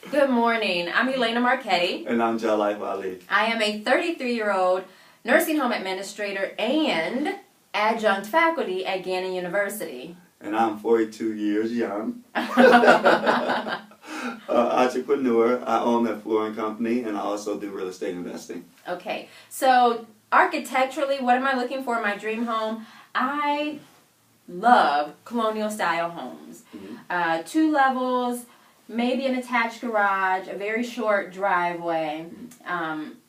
Good morning. I'm Elena Marchetti. And I'm Jah'Life Ali. I am a 33-year-old nursing home administrator and adjunct faculty at Gannon University. And I'm 42 years young. Entrepreneur. I own a flooring company and I also do real estate investing. Okay, so architecturally, what am I looking for in my dream home? I love colonial style homes. 2 levels, maybe an attached garage, a very short driveway,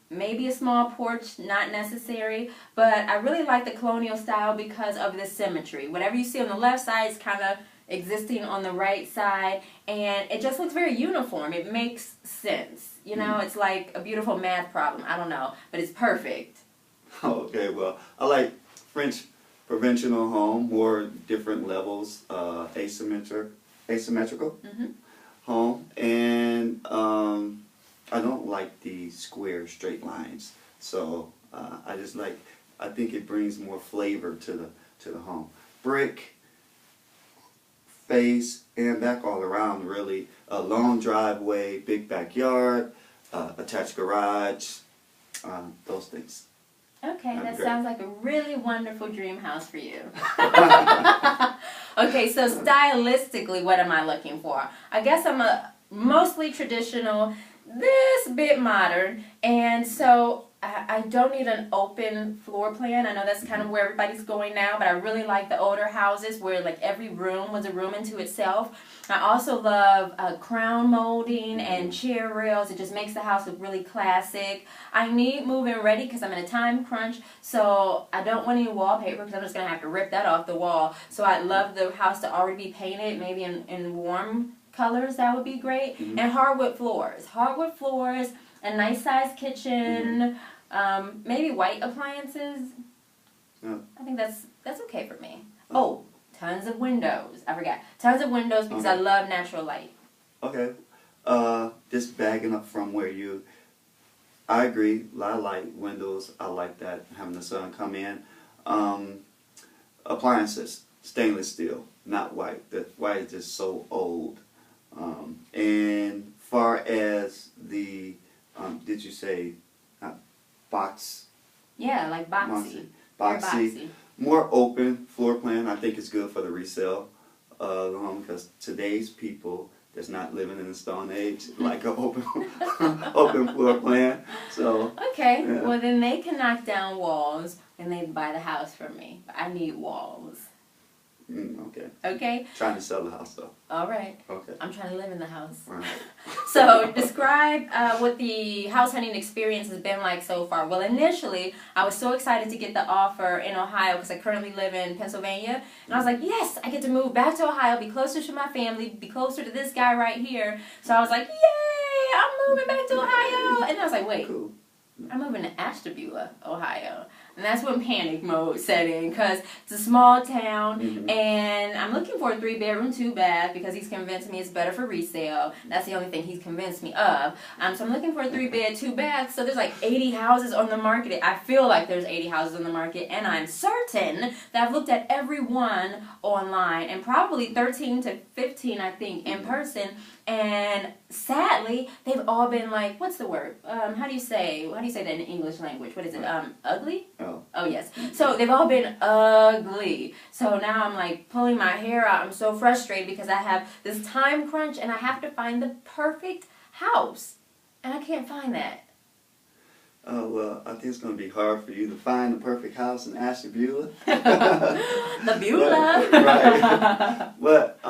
maybe a small porch, not necessary, but I really like the colonial style because of the symmetry. Whatever you see on the left side is kind of existing on the right side, and it just looks very uniform. It makes sense. You know, it's like a beautiful math problem. I don't know, but it's perfect. Okay, well, I like French conventional home, more different levels, asymmetrical home, and I don't like the square straight lines. So I think it brings more flavor to the home. Brick, face and back all around, really. A long driveway, big backyard, attached garage, those things. Okay, That'd that be great. sounds like a really wonderful dream house for you. Okay, so stylistically, what am I looking for? I guess I'm a mostly traditional, this bit modern, and so I don't need an open floor plan. I know that's kind of where everybody's going now, but I really like the older houses where like every room was a room into itself. I also love crown molding and chair rails. It just makes the house look really classic. I need move-in ready because I'm in a time crunch, so I don't want any wallpaper because I'm just going to have to rip that off the wall. So I'd love the house to already be painted, maybe in warm colors. That would be great. And hardwood floors. Hardwood floors, a nice sized kitchen, maybe white appliances. Yeah. I think that's okay for me. Oh, tons of windows. I forgot. Tons of windows because I love natural light. Okay. Just bagging up from where I agree, a lot of light, windows, I like that, having the sun come in. Appliances, stainless steel, not white. The white is just so old. And far as the, did you say box? Yeah, like boxy. Boxy. More open floor plan. I think it's good for the resale of the home because today's people that's not living in the Stone Age like an open open floor plan. So okay, yeah. well then they can knock down walls when they buy the house from me. But I need walls. Okay. Okay? Trying to sell the house though. All right. Okay. I'm trying to live in the house. Right. So describe what the house hunting experience has been like so far. Well, initially, I was so excited to get the offer in Ohio because I currently live in Pennsylvania. And I was like, yes, I get to move back to Ohio, be closer to my family, be closer to this guy right here. So I was like, yay, I'm moving back to Ohio. And I was like, wait, Cool. I'm moving to Ashtabula, Ohio. And that's when panic mode set in because it's a small town and I'm looking for a 3-bedroom, 2-bath because he's convinced me it's better for resale. That's the only thing he's convinced me of. So I'm looking for a 3-bed, 2-bath. So there's like 80 houses on the market. I feel like there's 80 houses on the market and I'm certain that I've looked at every one online and probably 13 to 15 I think in person. And sadly, they've all been like, what's the word? How do you say that in English language? What is it? Ugly? Oh, yes. So they've all been ugly. So now I'm like pulling my hair out. I'm so frustrated because I have this time crunch and I have to find the perfect house. And I can't find that. Oh, well, I think it's going to be hard for you to find the perfect house in Ashtabula. The Beulah. Right. But,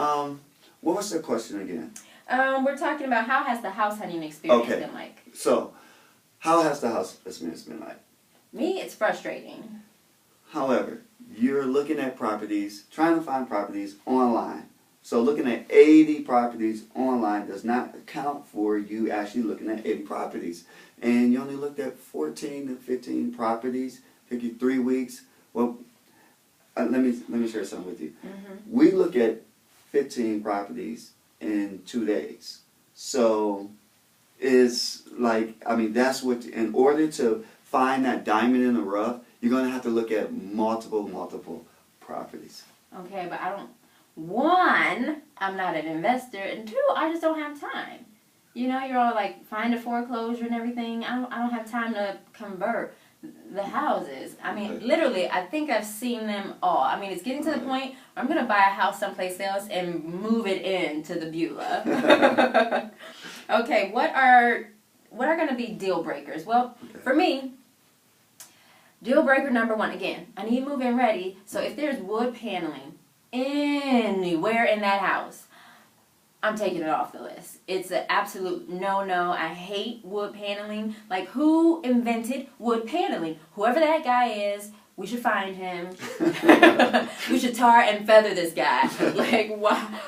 what was the question again? We're talking about how has the house hunting experience been like? So, how has the house experience been like? Me, it's frustrating. However, you're looking at properties, trying to find properties online. So looking at 80 properties online does not account for you actually looking at 80 properties. And you only looked at 14 to 15 properties, took you 3 weeks. Well, let me share something with you. We look at 15 properties in 2 days. So it's like, I mean, that's what, in order to find that diamond in the rough, you're going to have to look at multiple properties. Okay, but I don't, one, I'm not an investor, and two, I just don't have time. You know, you're all like, find a foreclosure and everything. I don't have time to convert the houses. I mean, Okay. literally, I think I've seen them all. I mean, it's getting to the point where I'm going to buy a house someplace else and move it into the Beulah. Okay, what are going to be deal breakers? Well, for me, deal breaker number one, again, I need move-in ready. So if there's wood paneling anywhere in that house, I'm taking it off the list. It's an absolute no-no. I hate wood paneling. Like, who invented wood paneling? Whoever that guy is, we should find him. We should tar and feather this guy. Like,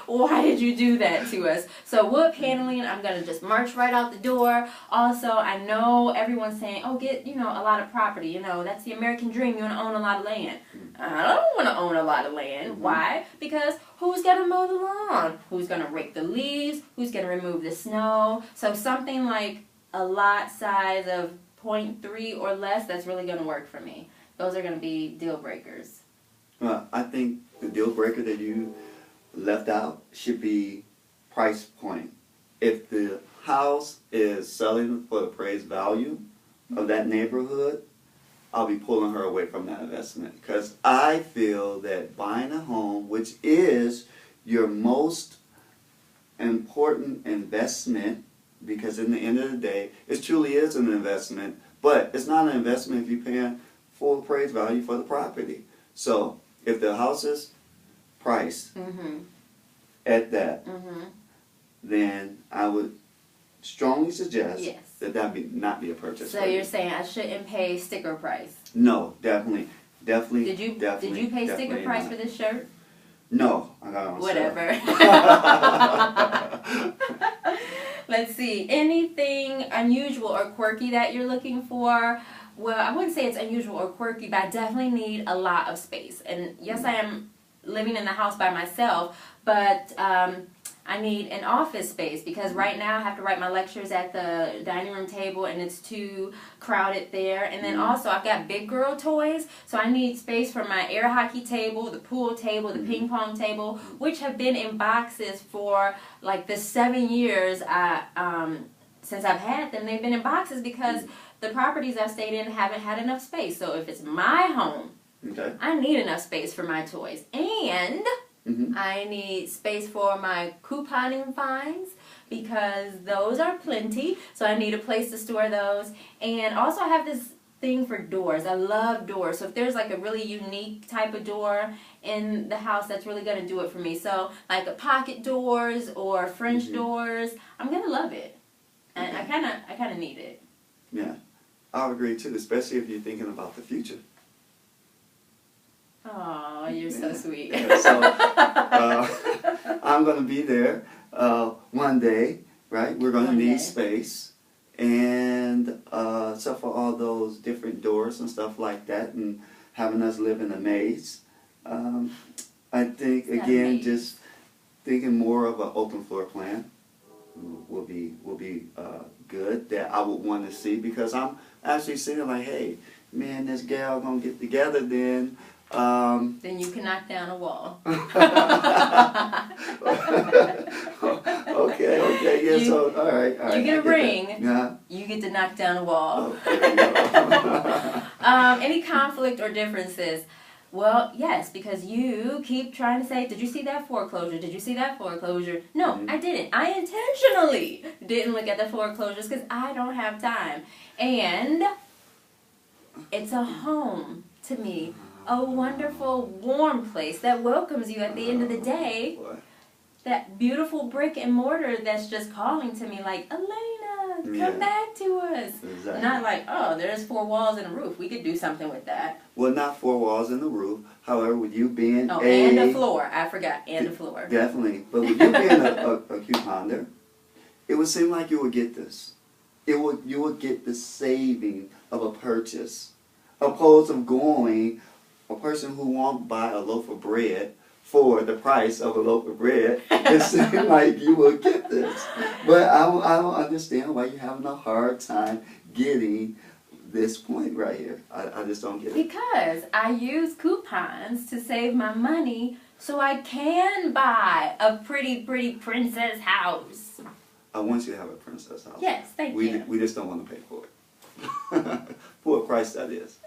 why did you do that to us? So wood paneling, I'm going to just march right out the door. Also, I know everyone's saying, oh, get, a lot of property. That's the American dream. You want to own a lot of land. I don't want to own a lot of land. Why? Because who's going to mow the lawn? Who's going to rake the leaves? Who's going to remove the snow? So something like a lot size of 0.3 or less, that's really going to work for me. Those are going to be deal breakers. Well, I think the deal breaker that you left out should be price point. If the house is selling for the appraised value of that neighborhood, I'll be pulling her away from that investment, because I feel that buying a home, which is your most important investment, because in the end of the day, it truly is an investment, but it's not an investment if you're paying full appraised value for the property. So if the house is priced at that, then I would strongly suggest that not be a purchase. So you're saying I shouldn't pay sticker price? No, definitely. Did you pay sticker price for this shirt? No, I got it on whatever. Let's see. Anything unusual or quirky that you're looking for? Well, I wouldn't say it's unusual or quirky, but I definitely need a lot of space. And yes, I am living in the house by myself, but I need an office space, because right now I have to write my lectures at the dining room table and it's too crowded there. And then also I've got big girl toys, so I need space for my air hockey table, the pool table, the ping pong table, which have been in boxes for like the 7 years since I've had them. They've been in boxes because the properties I've stayed in haven't had enough space. So if it's my home, I need enough space for my toys. And I need space for my couponing fines, because those are plenty. So I need a place to store those. And also I have this thing for doors. I love doors. So if there's like a really unique type of door in the house, that's really going to do it for me. So like a pocket doors or French doors, I'm going to love it. And I kind of need it. Yeah, I would agree too, especially if you're thinking about the future. Oh, you're so sweet. Yeah, so I'm going to be there one day, right? We're going to need space, and so for all those different doors and stuff like that, and having us live in a maze, I think again just thinking more of an open floor plan will be good, that I would want to see, because I'm actually sitting like, hey, me and this gal gonna get together then. Then you can knock down a wall. Okay, yeah, so, all right. You get a ring, you get to knock down a wall. Oh, Any conflict or differences? Well, yes, because you keep trying to say, did you see that foreclosure? Did you see that foreclosure? No, I didn't. I intentionally didn't look at the foreclosures because I don't have time. And it's a home to me. A wonderful, warm place that welcomes you at the end of the day. That beautiful brick and mortar that's just calling to me like, Elena, come back to us. Exactly. Not like, oh, there's 4 walls and a roof. We could do something with that. Well, not 4 walls and the roof. However, with you being and a floor. I forgot. And a floor. Definitely. But with you being a couponder, it would seem like you would get this. You would get the saving of a purchase. Opposed to going, a person who won't buy a loaf of bread for the price of a loaf of bread, it seems like you will get this. But I don't understand why you're having a hard time getting this point right here. I just don't get it. Because I use coupons to save my money so I can buy a pretty, pretty princess house. I want you to have a princess house. Yes, thank you. We just don't want to pay for it. For a price that is.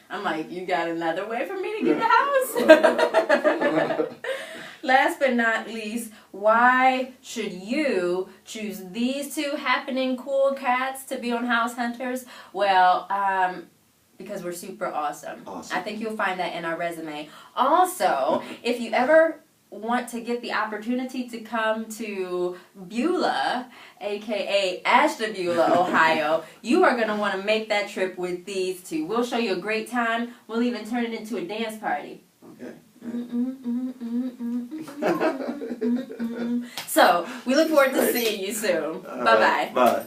I'm like, you got another way for me to get the house? Last but not least, why should you choose these two happening cool cats to be on House Hunters? Well, because we're super awesome. I think you'll find that in our resume. Also, if you ever want to get the opportunity to come to Beulah, aka Ashtabula, Ohio, you are going to want to make that trip with these two. We'll show you a great time. We'll even turn it into a dance party. Okay. So, we look forward to seeing you soon. Bye-bye. Bye.